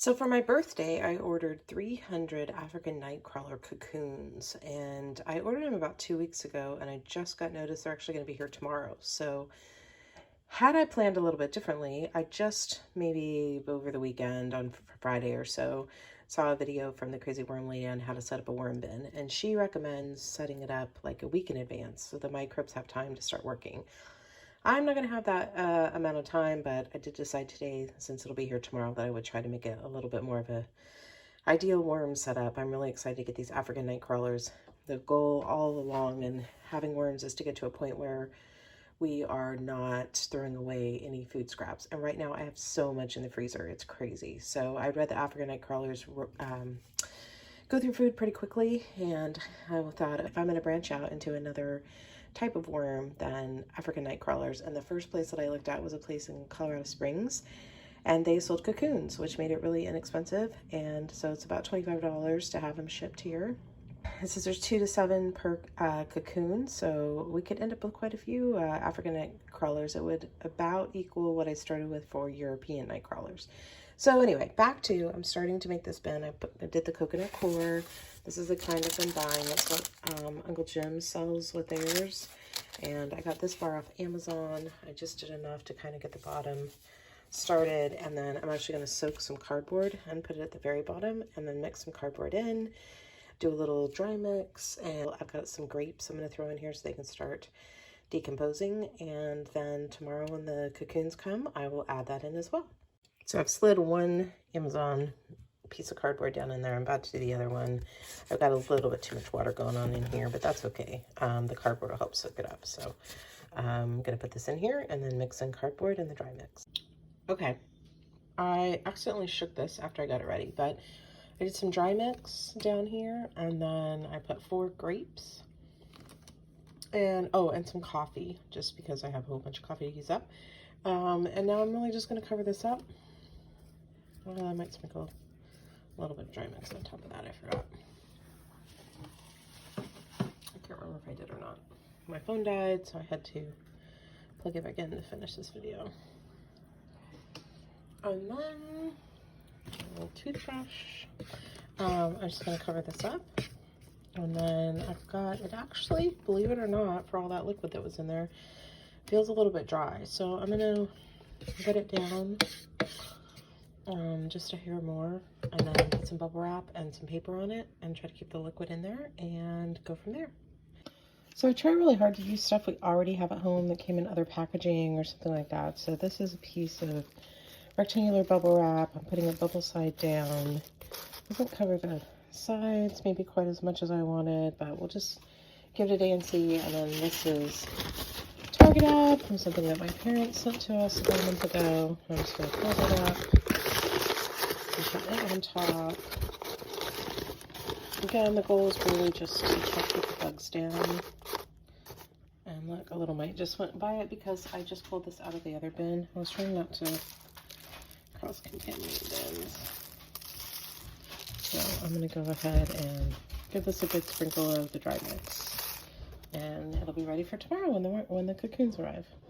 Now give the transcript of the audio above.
So for my birthday, I ordered 300 African nightcrawler cocoons, and I ordered them about 2 weeks ago, and I just got notice they're actually going to be here tomorrow. So had I planned a little bit differently, I just maybe over the weekend on Friday or so saw a video from the Crazy Worm Lady on how to set up a worm bin, and she recommends setting it up like a week in advance so the microbes have time to start working. I'm not going to have that amount of time, but I did decide today, since it'll be here tomorrow, that I would try to make it a little bit more of a ideal worm setup. I'm really excited to get these African night crawlers. The goal all along in having worms is to get to a point where we are not throwing away any food scraps. And right now I have so much in the freezer. It's crazy. So I read the African night crawlers go through food pretty quickly, and I thought if I'm going to branch out into another type of worm than African night crawlers, and the first place that I looked at was a place in Colorado Springs, and they sold cocoons, which made it really inexpensive, and so it's about $25 to have them shipped here. It says there's 2 to 7 per cocoon, so we could end up with quite a few African night crawlers. It would about equal what I started with for European night crawlers. So anyway, back to, I'm starting to make this bin. I did the coconut core. This is the kind I've been buying. That's what Uncle Jim sells with theirs. And I got this bar off Amazon. I just did enough to kind of get the bottom started. And then I'm actually going to soak some cardboard and put it at the very bottom, and then mix some cardboard in, do a little dry mix. And I've got some grapes I'm going to throw in here so they can start decomposing. And then tomorrow when the cocoons come, I will add that in as well. So I've slid one Amazon piece of cardboard down in there. I'm about to do the other one. I've got a little bit too much water going on in here, but that's okay. The cardboard will help soak it up. So I'm going to put this in here and then mix in cardboard and the dry mix. Okay, I accidentally shook this after I got it ready, but I did some dry mix down here, and then I put 4 grapes and some coffee, just because I have a whole bunch of coffee to use up. And now I'm really just going to cover this up. I might sprinkle a little bit of dry mix on top of that. I forgot. I can't remember if I did or not. My phone died, so I had to plug it back in to finish this video. And then a little toothbrush. I'm just going to cover this up. And then I've got it, actually, believe it or not, for all that liquid that was in there, feels a little bit dry. So I'm going to get it down just a hair more, and then put some bubble wrap and some paper on it and try to keep the liquid in there and go from there. So I try really hard to use stuff we already have at home that came in other packaging or something like that. So this is a piece of rectangular bubble wrap. I'm putting it bubble side down. Doesn't cover the sides maybe quite as much as I wanted, but we'll just give it a day and see. And then this is Target up from something that my parents sent to us about a month ago. I'm just going to close it up and put it on top. Again, the goal is really just to try to keep the bugs down. And look, a little mite just went by it because I just pulled this out of the other bin. I was trying not to cross-contaminate bins. So I'm going to go ahead and give this a good sprinkle of the dry mix. And it'll be ready for tomorrow when the cocoons arrive.